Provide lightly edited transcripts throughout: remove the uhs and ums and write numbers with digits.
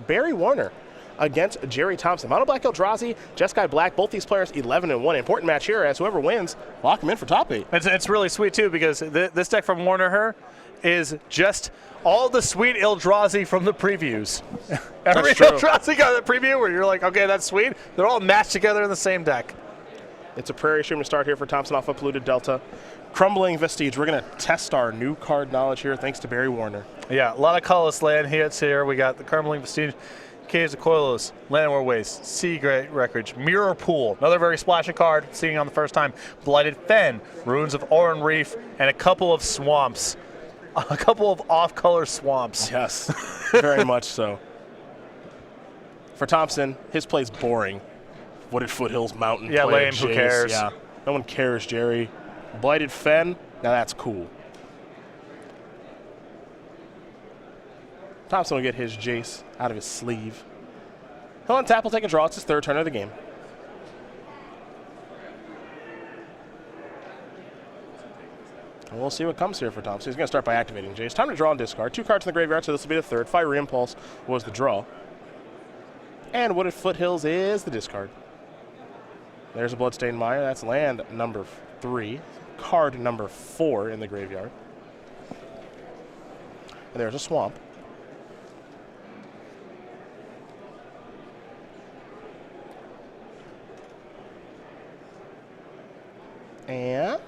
Barry Warner against Jerry Thompson. Mono Black Eldrazi, Jeskai Black, both these players 11-1. Important match here as whoever wins, lock them in for top 8. It's really sweet, too, because this deck from Warner is just all the sweet Eldrazi from the previews. Every Eldrazi got a preview where you're like, okay, that's sweet. They're all matched together in the same deck. It's a Prairie Stream to start here for Thompson off of Polluted Delta. Crumbling Vestige. We're going to test our new card knowledge here thanks to Barry Warner. Yeah, a lot of colorless land hits here. We got the Crumbling Vestige, Caves of Koilos, Llanowar Waste, Sea Great Wreckage, Mirror Pool, another very splashy card, seeing on the first time, Blighted Fen, Ruins of Oran Reef, and a couple of swamps. A couple of off-color swamps. Yes, very much so. For Thompson, his play's boring. Wooded Foothills Mountain. Yeah, lame, who cares? Yeah, no one cares, Jerry. Blighted Fen, now that's cool. Thompson will get his Jace out of his sleeve. He'll untap, will take a draw. It's his third turn of the game. And we'll see what comes here for Thompson. He's going to start by activating Jace. Time to draw and discard. 2 cards in the graveyard, so this will be the third. Fiery Impulse was the draw. And Wooded Foothills is the discard. There's a Bloodstained Mire. That's land number 3. Card number 4 in the graveyard. And there's a Swamp. And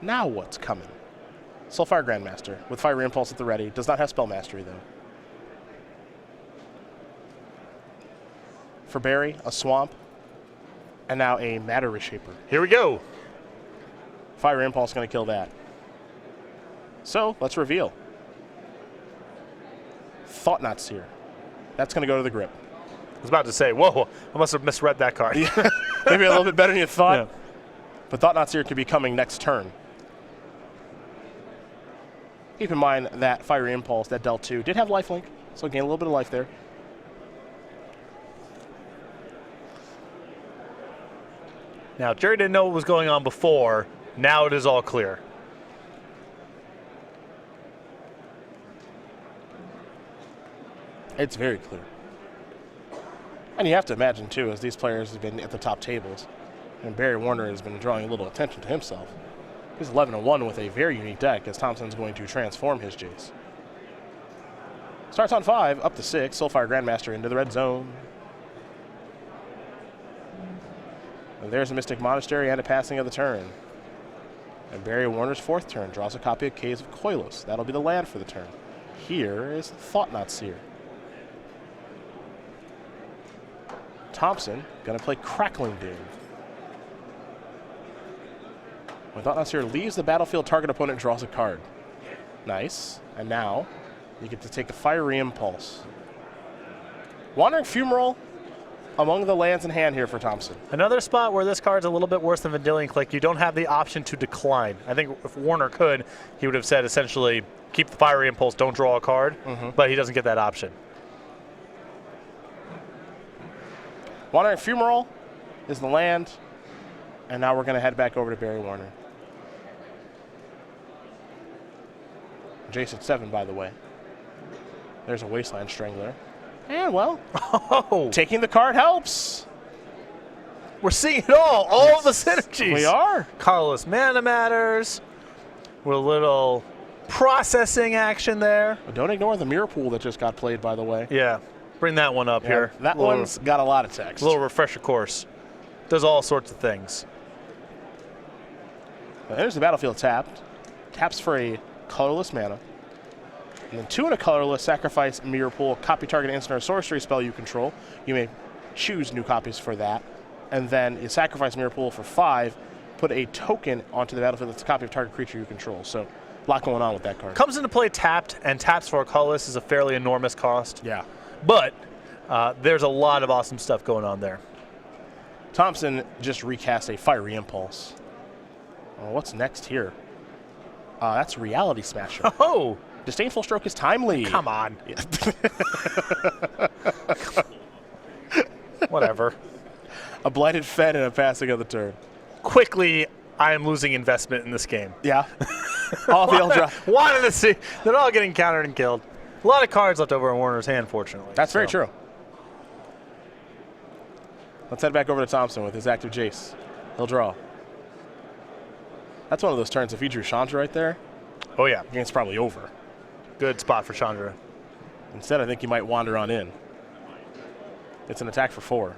now what's coming? Soulfire Grandmaster with Fiery Impulse at the ready. Does not have Spell Mastery, though. For Barry, a Swamp. And now a Matter Reshaper. Here we go. Fiery Impulse going to kill that. So, let's reveal. Thought-Knot Seer. That's going to go to the grip. I was about to say, whoa, I must have misread that card. Maybe a little bit better than you thought. Yeah. But Thought-Knot Seer could be coming next turn. Keep in mind that Fiery Impulse, that dealt 2, did have lifelink, so gain a little bit of life there. Now, Jerry didn't know what was going on before. Now it is all clear. It's very clear. And you have to imagine, too, as these players have been at the top tables, and Barry Warner has been drawing a little attention to himself. He's 11-1 with a very unique deck, as Thompson's going to transform his Jace. Starts on 5, up to 6, Soulfire Grandmaster into the red zone. And there's a Mystic Monastery and a passing of the turn. And Barry Warner's 4th turn draws a copy of Caves of Koilos. That'll be the land for the turn. Here is Thought-Knot Seer. Thompson going to play Crackling Doom. When Thought-Knot Seer leaves the battlefield, target opponent draws a card. Nice. And now you get to take a Fiery Impulse. Wandering Fumarole among the lands in hand here for Thompson. Another spot where this card's a little bit worse than Vendilion Clique. You don't have the option to decline. I think if Warner could, he would have said essentially, keep the Fiery Impulse, don't draw a card, but he doesn't get that option. Wandering Fumarole is the land, and now we're going to head back over to Barry Warner. Jace at 7, by the way. There's a Wasteland Strangler. And, well, taking the card helps. We're seeing it all the synergies. We are. Colorless Mana Matters, with a little processing action there. But don't ignore the Mirror Pool that just got played, by the way. Yeah, bring that one up here. That one's got a lot of text. A little refresher course. Does all sorts of things. There's the battlefield tapped. Taps for a colorless mana. And then 2 and a colorless, sacrifice Mirror Pool, copy target instant or sorcery spell you control. You may choose new copies for that. And then you sacrifice Mirror Pool for 5, put a token onto the battlefield that's a copy of target creature you control. So a lot going on with that card. Comes into play tapped, and taps for a colorless is a fairly enormous cost. Yeah. But there's a lot of awesome stuff going on there. Thompson just recast a Fiery Impulse. What's next here? That's Reality Smasher. Oh! Disdainful Stroke is timely. Come on. Yeah. Whatever. A Blighted Fen and a passing of the turn. Quickly, I am losing investment in this game. Yeah. All the Eldrazi. Wanted to see. They're all getting countered and killed. A lot of cards left over in Warner's hand, fortunately. That's very true. Let's head back over to Thompson with his active Jace. He'll draw. That's one of those turns. If he drew Chandra right there, Oh, yeah. the game's probably over. Good spot for Chandra. Instead, I think he might wander on in. It's an attack for 4.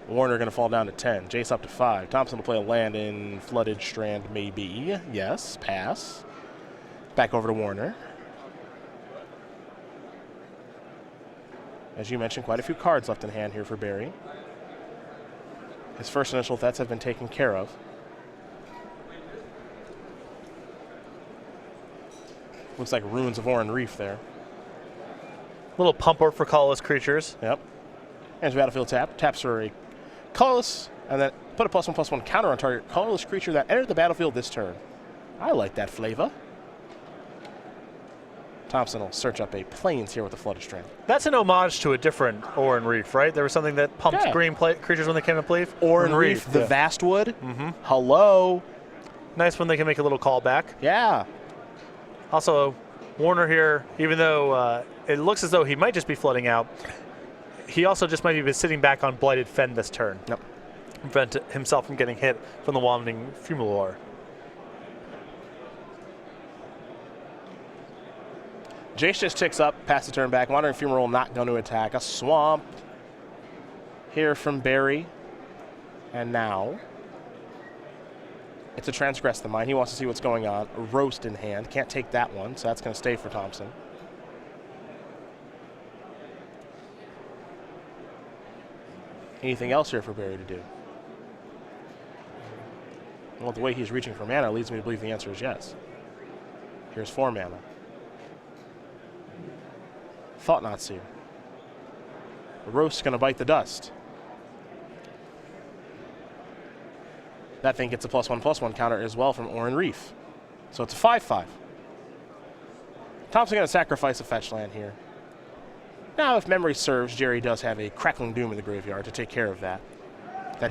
Warner going to fall down to 10. Jace up to 5. Thompson will play a land in Flooded Strand, maybe. Yes, pass. Back over to Warner. As you mentioned, quite a few cards left in hand here for Barry. His first initial threats have been taken care of. Looks like Ruins of Oran Reef there. Little pumper for colorless creatures. Yep. And battlefield tap. Taps for a colorless, and then put a +1/+1 counter on target colorless creature that entered the battlefield this turn. I like that flavor. Thompson will search up a Plains here with the Flooded Strand. That's an homage to a different Oran Reef, right? There was something that pumped Yeah. green creatures when they came to play. Oran Reef, the Vastwood. Hello. Nice when they can make a little callback. Yeah. Also, Warner here, even though it looks as though he might just be flooding out, he also just might be sitting back on Blighted Fen this turn. Yep. Prevent himself from getting hit from the Wandering Fumilor. Jace just ticks up, pass the turn back. Wandering Fumarole not going to attack. A Swamp here from Barry. And now it's a Transgress the Mind. He wants to see what's going on. A Roast in hand. Can't take that one, so that's going to stay for Thompson. Anything else here for Barry to do? Well, the way he's reaching for mana leads me to believe the answer is yes. Here's 4 mana. Thought-Knot Seer. Roast's going to bite the dust. That thing gets a +1/+1 counter as well from Oran Reef. So it's a 5/5. Thompson going to sacrifice a fetch land here. Now, if memory serves, Jerry does have a Crackling Doom in the graveyard to take care of that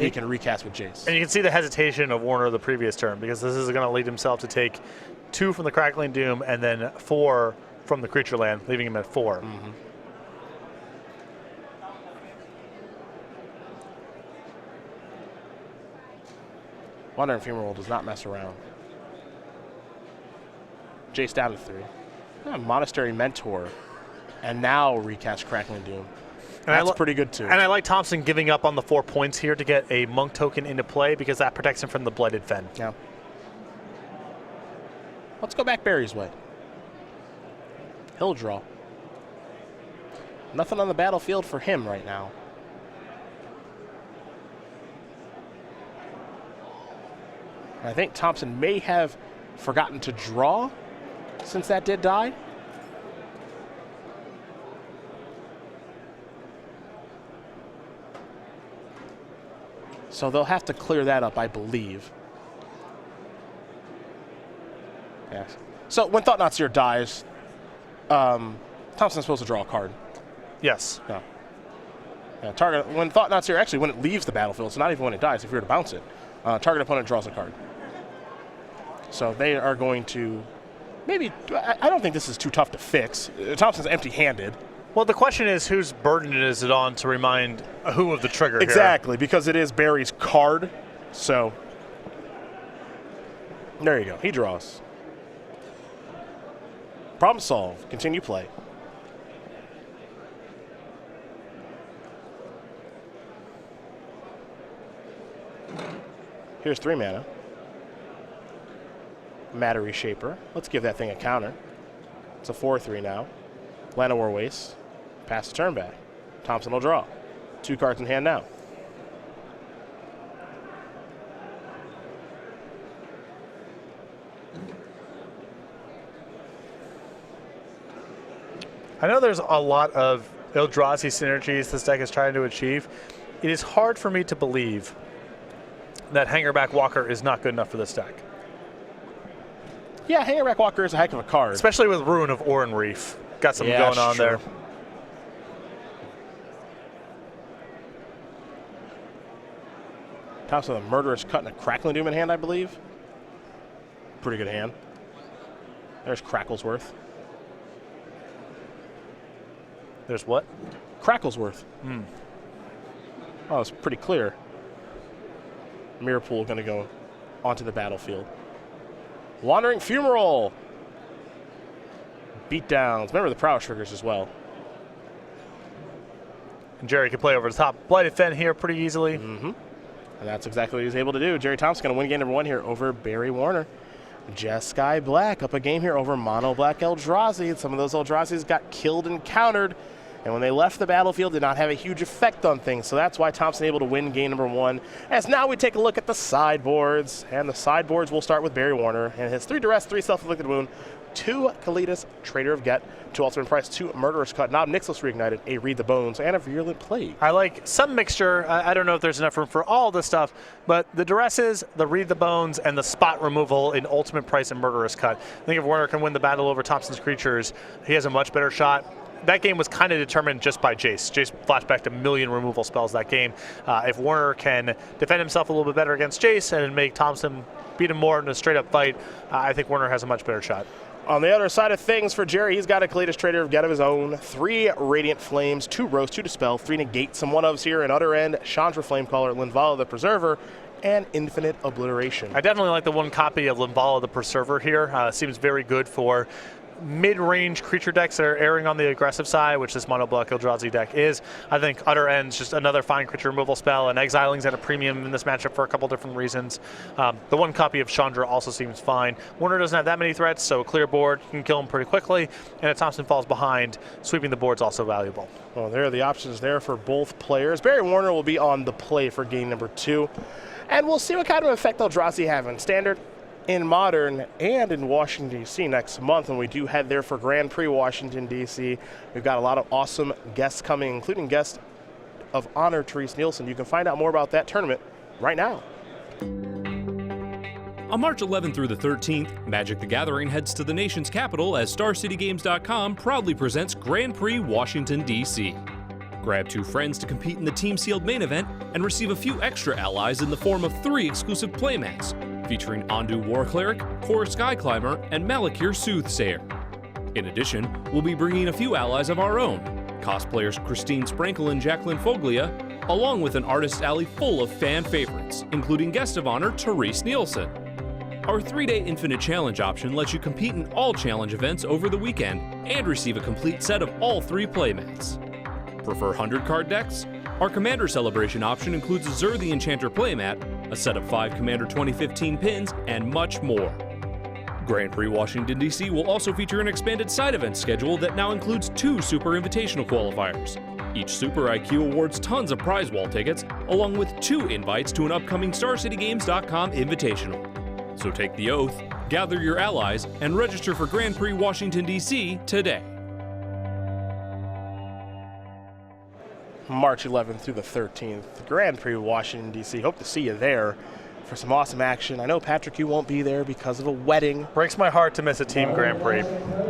he can recast with Jace. And you can see the hesitation of Warner the previous turn, because this is going to lead himself to take 2 from the Crackling Doom and then 4 from the creature land, leaving him at 4. Wandering Fumarole does not mess around. Jace down to 3. Monastery Mentor. And now recast Crackling Doom. And that's pretty good too. And I like Thompson giving up on the 4 points here to get a Monk token into play, because that protects him from the Blighted Fen. Yeah. Let's go back Barry's way. He'll draw. Nothing on the battlefield for him right now. I think Thompson may have forgotten to draw since that did die. So they'll have to clear that up, I believe. Yes. So when Thought-Knot Seer dies, Thompson's supposed to draw a card. Yes. No. Yeah, target when Thought-Knot Seer, actually when it leaves the battlefield, so not even when it dies, if you were to bounce it, target opponent draws a card. So they are going to maybe, I don't think this is too tough to fix. Thompson's empty-handed. Well, the question is, whose burden is it on to remind who of the trigger Exactly, because it is Barry's card. So there you go. He draws. Problem solved. Continue play. Here's 3 mana. Matter Reshaper. Let's give that thing a counter. It's a 4/3 now. Llanowar Waste. Pass the turn back. Thompson will draw. 2 cards in hand now. I know there's a lot of Eldrazi synergies this deck is trying to achieve. It is hard for me to believe that Hangerback Walker is not good enough for this deck. Yeah, Hangerback Walker is a heck of a card. Especially with Ruin of Oran Reef. Got something going on there. Thompson with a Murderous Cut and a Crackling Doom in hand, I believe. Pretty good hand. There's Cracklesworth. There's what? Cracklesworth. Oh, it's pretty clear. Mirror Pool going to go onto the battlefield. Wandering Fumarole. Beatdowns. Remember the Prowess triggers as well. And Jerry can play over the top. Blighted Fen here pretty easily. And that's exactly what he's able to do. Jerry Thompson going to win game number 1 here over Barry Warner. Jeskai Black up a game here over Mono Black Eldrazi. Some of those Eldrazi's got killed and countered, and when they left the battlefield did not have a huge effect on things. So that's why Thompson able to win game number 1. As now we take a look at the sideboards, and the sideboards will start with Barry Warner and his 3 Duress, 3 Self-Inflicted Wound, 2 Kalitas, Trader of Get, 2 Ultimate Price, 2 Murderous Cut, Knob Nixos Reignited, a Read the Bones, and a Virulent Plague. I like some mixture. I don't know if there's enough room for all this stuff, but the Duresses, the Read the Bones, and the spot removal in Ultimate Price and Murderous Cut. I think if Warner can win the battle over Thompson's creatures, he has a much better shot. That game was kind of determined just by Jace. Jace flashbacked a million removal spells that game. If Warner can defend himself a little bit better against Jace and make Thompson beat him more in a straight-up fight, I think Warner has a much better shot. On the other side of things for Jerry, he's got a Kalitas Trader of Get of his own, 3 Radiant Flames, 2 Roast, 2 Dispel, 3 Negate, some one-ofs here, and Utter End, Chandra Flamecaller, Linvala the Preserver, and Infinite Obliteration. I definitely like the 1 copy of Linvala the Preserver here. Seems very good for mid-range creature decks that are erring on the aggressive side, which this Mono Black Eldrazi deck is. I think Utter End's just another fine creature removal spell, and Exiling's at a premium in this matchup for a couple different reasons. The 1 copy of Chandra also seems fine. Warner doesn't have that many threats, so a clear board can kill him pretty quickly, and if Thompson falls behind, sweeping the board's also valuable. Well, there are the options there for both players. Barry Warner will be on the play for game number 2, and we'll see what kind of effect Eldrazi have in Standard, in Modern, and in Washington, D.C. next month when we do head there for Grand Prix Washington, D.C. We've got a lot of awesome guests coming, including guest of honor, Therese Nielsen. You can find out more about that tournament right now. On March 11th through the 13th, Magic the Gathering heads to the nation's capital as StarCityGames.com proudly presents Grand Prix Washington, D.C. Grab 2 friends to compete in the team-sealed main event and receive a few extra allies in the form of 3 exclusive playmats, featuring Ondu War Cleric, Kor Skyclimber, and Malakir Soothsayer. In addition, we'll be bringing a few allies of our own, cosplayers Christine Sprankle and Jacqueline Foglia, along with an artist alley full of fan favorites, including guest of honor Therese Nielsen. Our 3-day Infinite Challenge option lets you compete in all challenge events over the weekend and receive a complete set of all 3 playmats. Prefer 100-card decks? Our Commander Celebration option includes a Zur the Enchanter playmat, a set of 5 Commander 2015 pins, and much more. Grand Prix Washington, D.C. will also feature an expanded side event schedule that now includes 2 Super Invitational qualifiers. Each Super IQ awards tons of prize wall tickets, along with 2 invites to an upcoming StarCityGames.com Invitational. So take the oath, gather your allies, and register for Grand Prix Washington, D.C. today. March 11th through the 13th, Grand Prix Washington, D.C. Hope to see you there for some awesome action. I know, Patrick, you won't be there because of a wedding, Breaks my heart to miss a team Grand Prix,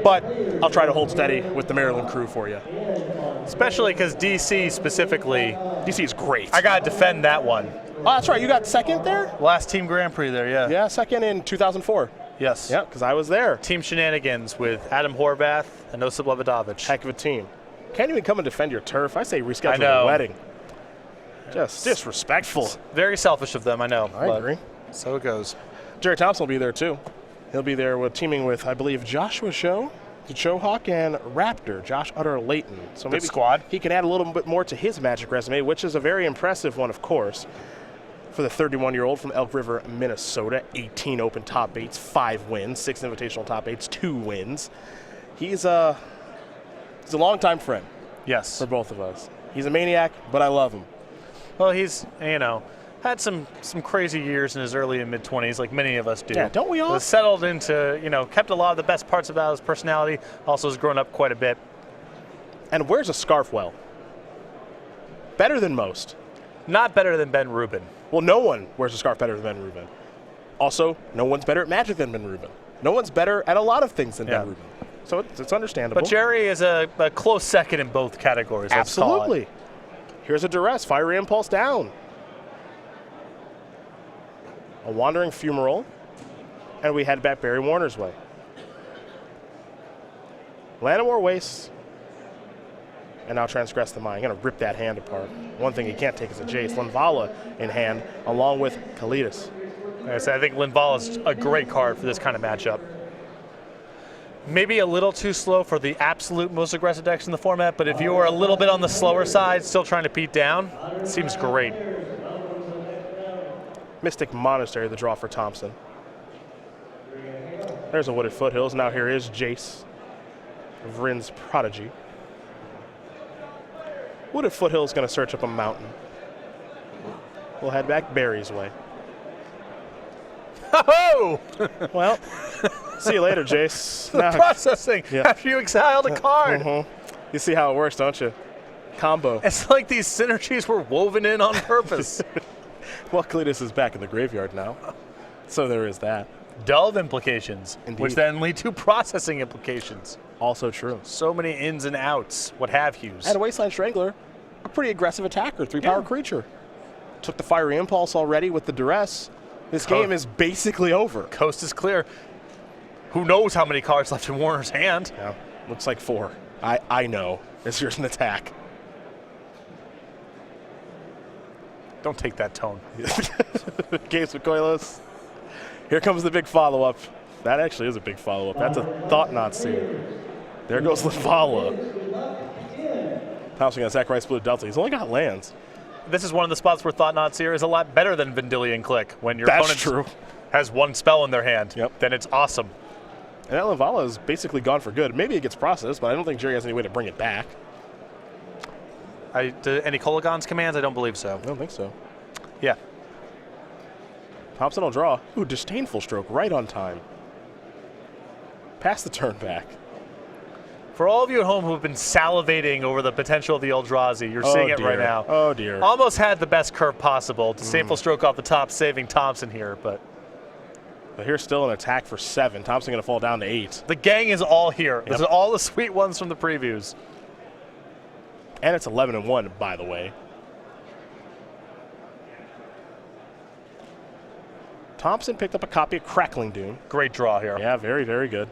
but I'll try to hold steady with the Maryland crew for you. especially because DC specifically, D.C. is great. I got to defend that one. Oh, that's right. You got second there? Last team Grand Prix there, yeah. Yeah, second in 2004. Yes. Yeah, because I was there. Team Shenanigans with Adam Horvath and Osip Levidovic. Heck of a team. Can't even come and defend your turf. I say reschedule I know. the wedding. Just disrespectful. Very selfish of them, I know. I but agree. So it goes. Jerry Thompson will be there too. He'll be there with teaming with, I believe, Joshua Show, Chohawk, and Raptor, Josh Utter Layton. So maybe squad. he can add a little bit more to his Magic resume, which is a very impressive one, of course, for the 31-year-old from Elk River, Minnesota. 18 open top 8s, 5 wins, 6 invitational top 8s, 2 wins. He's a longtime friend Yes. for both of us. He's a maniac, but I love him. Well, he's, had some crazy years in his early and mid-20s, like many of us do. Yeah, don't we all? Was settled into, kept a lot of the best parts about his personality, also has grown up quite a bit. And wears a scarf well. Better than most. Not better than Ben Rubin. Well, no one wears a scarf better than Ben Rubin. Also, no one's better at Magic than Ben Rubin. No one's better at a lot of things than Yeah. Ben Rubin. So it's understandable. But Jerry is a close second in both categories. Let's call it. Absolutely. Here's a Duress, Fiery Impulse down. A Wandering Fumarole, and we head back Barry Warner's way. Llanowar Wastes, and now transgress the mind. Going to rip that hand apart. One thing he can't take is a Jace. Linvala in hand, along with Kalidas. Like I said, I think Linvala is a great card for this kind of matchup. Maybe a little too slow for the absolute most aggressive decks in the format, but if you were a little bit on the slower side, still trying to beat down, it seems great. Mystic Monastery, the draw for Thompson. There's a Wooded Foothills. Now here is Jace, Vryn's Prodigy. Wooded Foothills going to search up a mountain. We'll head back Barry's way. Oh! Well, see you later, Jace. The processing Yeah. after you exiled a card. You see how it works, don't you? Combo. It's like these synergies were woven in on purpose. Well, Kalidas is back in the graveyard now, so there is that. Delve implications, Indeed. which then lead to processing implications. Also true. So many ins and outs, what have yous. And Wasteland Strangler, a pretty aggressive attacker, 3-power creature. Took the Fiery Impulse already with the Duress. This game is basically over. Coast is clear. Who knows how many cards left in Warner's hand? Yeah, looks like 4. I know. It's just an attack. Don't take that tone. Games with Koilos. Here comes the big follow-up. That actually is a big follow-up. That's a Thought-Knot Seer. There goes Linvala. Thompson going to sacrifice Blue Delta. He's only got lands. This is one of the spots where Thought-Knot Seer is a lot better than Vendilion Click. When your That's opponent true. has one spell in their hand, Yep. then it's awesome. And that Linvala is basically gone for good. Maybe it gets processed, but I don't think Jerry has any way to bring it back. Any Kolagon's commands? I don't believe so. I don't think so. Yeah. Thompson will draw. Ooh, Disdainful Stroke right on time. Pass the turn back. For all of you at home who have been salivating over the potential of the Eldrazi, you're seeing it right now. Oh, dear. Almost had the best curve possible. Disdainful Stroke off the top, saving Thompson here, but But here's still an attack for 7. Thompson going to fall down to 8. the gang is all here. This Yep. is all the sweet ones from the previews. And it's 11-1, by the way. Thompson picked up a copy of Crackling Doom. Great draw here. Yeah, very, very good.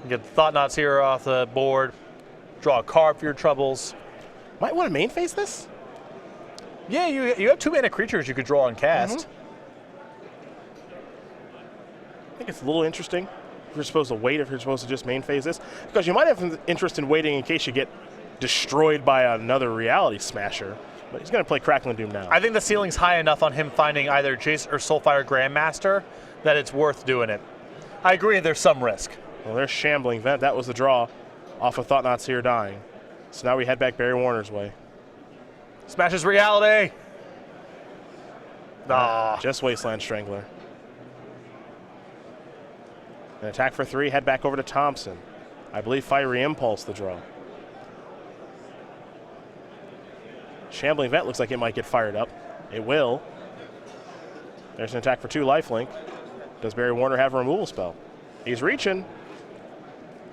You get the Thought Knots here off the board. Draw a card for your troubles. Might want to main phase this? Yeah, you have 2 mana creatures you could draw and cast. I think it's a little interesting if you're supposed to wait, if you're supposed to just main phase this. Because you might have an interest in waiting in case you get destroyed by another Reality Smasher. But he's going to play Crackling Doom now. I think the ceiling's high enough on him finding either Jace or Soulfire Grandmaster that it's worth doing it. I agree there's some risk. Well, there's Shambling Vent. That was the draw off of Thought Knot Seer dying. So now we head back Barry Warner's way. Smashes reality. Just Wasteland Strangler. An attack for 3, head back over to Thompson. I believe Fiery Impulse the draw. Shambling Vent looks like it might get fired up. It will. There's an attack for 2, lifelink. Does Barry Warner have a removal spell? He's reaching.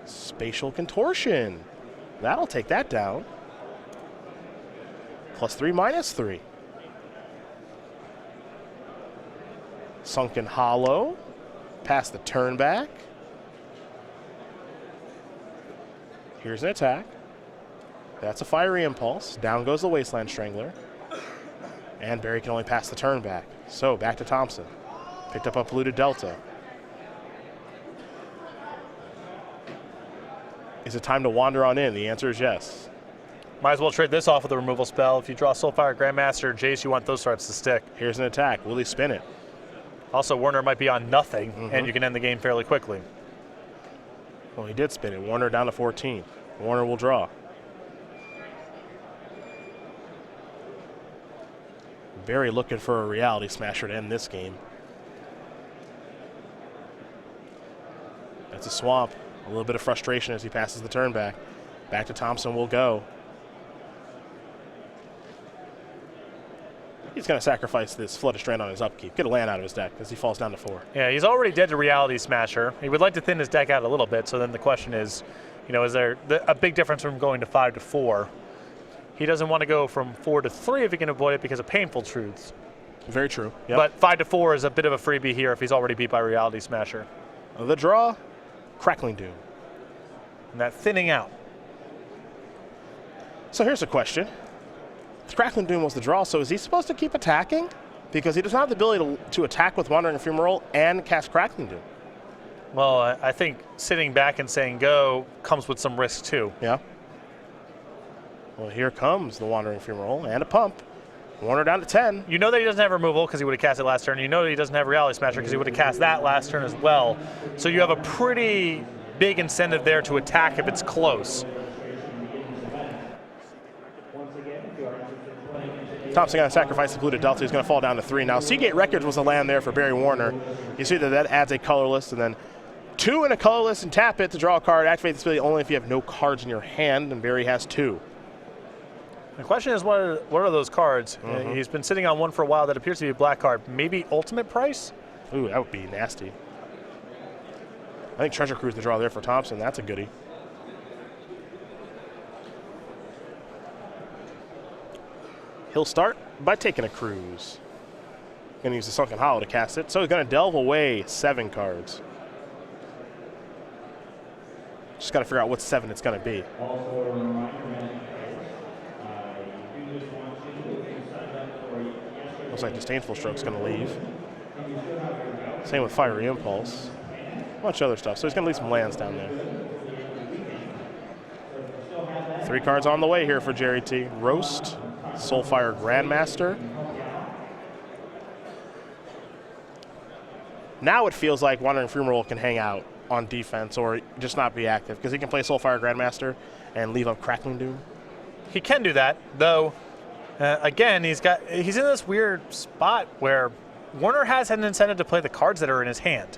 Spatial Contortion. That'll take that down. +3, -3. Sunken Hollow. Pass the turn back. Here's an attack. That's a Fiery Impulse. Down goes the Wasteland Strangler. And Barry can only pass the turn back. So back to Thompson. Picked up a Polluted Delta. Is it time to wander on in? The answer is yes. Might as well trade this off with a removal spell. If you draw Soulfire Grandmaster or Jace, you want those starts to stick. Here's an attack. Will he spin it? Also, Warner might be on nothing, and you can end the game fairly quickly. Well, he did spin it. Warner down to 14. Warner will draw. Barry looking for a Reality Smasher to end this game. That's a swamp. A little bit of frustration as he passes the turn back. Back to Thompson will go. He's going to sacrifice this Flooded Strand on his upkeep. Get a land out of his deck as he falls down to 4. Yeah, he's already dead to Reality Smasher. He would like to thin his deck out a little bit, so then the question is, is there a big difference from going to 5 to 4? He doesn't want to go from 4 to 3 if he can avoid it because of Painful Truths. Very true. Yep. But 5 to 4 is a bit of a freebie here if he's already beat by Reality Smasher. The draw, Crackling Doom. And that thinning out. So here's a question. Crackling Doom was the draw, so is he supposed to keep attacking? Because he does not have the ability to attack with Wandering Ephemeral and cast Crackling Doom. Well, I think sitting back and saying go comes with some risk too. Yeah. Well, here comes the Wandering Ephemeral and a pump. Warner down to 10. You know that he doesn't have removal because he would have cast it last turn. You know that he doesn't have Reality Smasher because he would have cast that last turn as well. So you have a pretty big incentive there to attack if it's close. Thompson going to sacrifice the Polluted Delta. He's going to fall down to 3 now. Seagate Records was a land there for Barry Warner. You see that adds a colorless, and then 2 and a colorless and tap it to draw a card. Activate this ability only if you have no cards in your hand, and Barry has 2. The question is, what are those cards? He's been sitting on one for a while that appears to be a black card. Maybe Ultimate Price? Ooh, that would be nasty. I think Treasure Cruise the draw there for Thompson. That's a goodie. He'll start by taking a cruise. Going to use the Sunken Hollow to cast it. So he's going to delve away 7 cards. Just got to figure out what 7 it's going to be. Looks like Disdainful Stroke's going to leave. Same with Fiery Impulse. A bunch of other stuff. So he's going to leave some lands down there. 3 cards on the way here for Jerry T. Roast, Soulfire Grandmaster. Now it feels like Wandering Ephemeral can hang out on defense or just not be active because he can play Soulfire Grandmaster and leave up Crackling Doom. He can do that, though. Again, he's in this weird spot where Warner has an incentive to play the cards that are in his hand.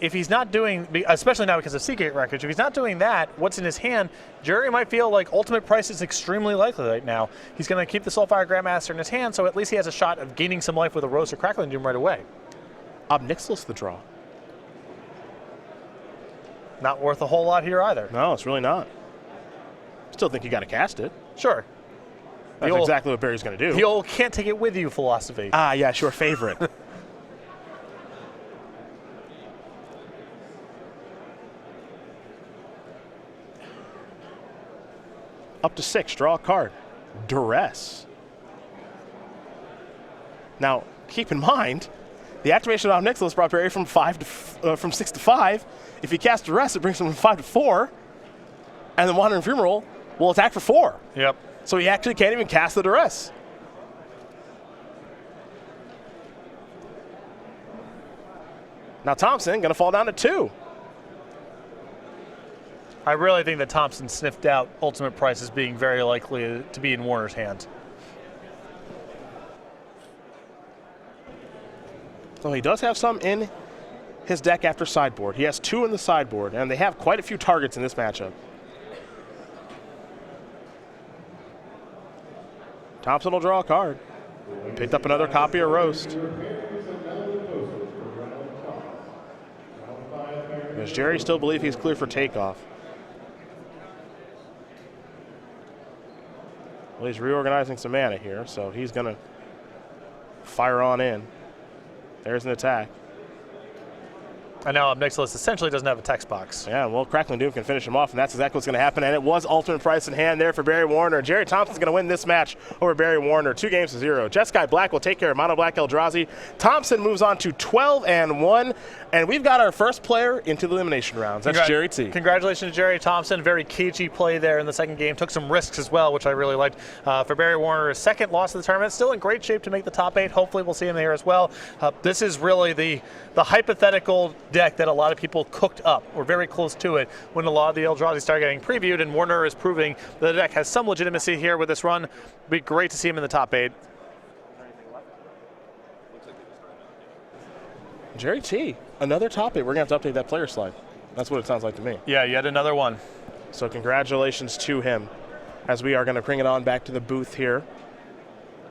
If he's not doing, especially now because of Seagate Records, if he's not doing that, what's in his hand, Jerry might feel like Ultimate Price is extremely likely right now. He's going to keep the Soulfire Grandmaster in his hand, so at least he has a shot of gaining some life with a Roast or Crackling Doom right away. Ob Nixilis the draw. Not worth a whole lot here either. No, it's really not. Still think you got to cast it. Sure. That's exactly what Barry's going to do. The old can't take it with you philosophy. Ah, yes, your favorite. Up to 6, draw a card. Duress. Now, keep in mind, the activation of Nixilis brought Barry from 6 to 5. If he casts Duress, it brings him from 5 to 4. And the Wandering Ephemeral will attack for 4. Yep. So he actually can't even cast the Duress. Now Thompson going to fall down to 2. I really think that Thompson sniffed out Ultimate Price as being very likely to be in Warner's hand. So he does have some in his deck after sideboard. He has 2 in the sideboard, and they have quite a few targets in this matchup. Thompson will draw a card. Picked up another copy of Roast. Does Jerry still believe he's clear for takeoff? Well, he's reorganizing some mana here, so he's going to fire on in. There's an attack. And now Nixilis essentially doesn't have a text box. Yeah, well, Crackling Doom can finish him off, and that's exactly what's going to happen. And it was Ultimate Price in hand there for Barry Warner. Jerry Thompson's going to win this match over Barry Warner, 2-0. Jeskai Black will take care of Mono Black Eldrazi. Thompson moves on to 12-1, and we've got our first player into the elimination rounds. That's Jerry T. Congratulations to Jerry Thompson. Very cagey play there in the second game. Took some risks as well, which I really liked. For Barry Warner, his second loss of the tournament. Still in great shape to make the top 8. Hopefully we'll see him there as well. This is really the hypothetical deck that a lot of people cooked up. We're very close to it when a lot of the Eldrazi started getting previewed, and Warner is proving that the deck has some legitimacy here with this run. It'd be great to see him in the top 8. Jerry T, another top 8. We're going to have to update that player slide. That's what it sounds like to me. Yeah, yet another one. So congratulations to him as we are going to bring it on back to the booth here.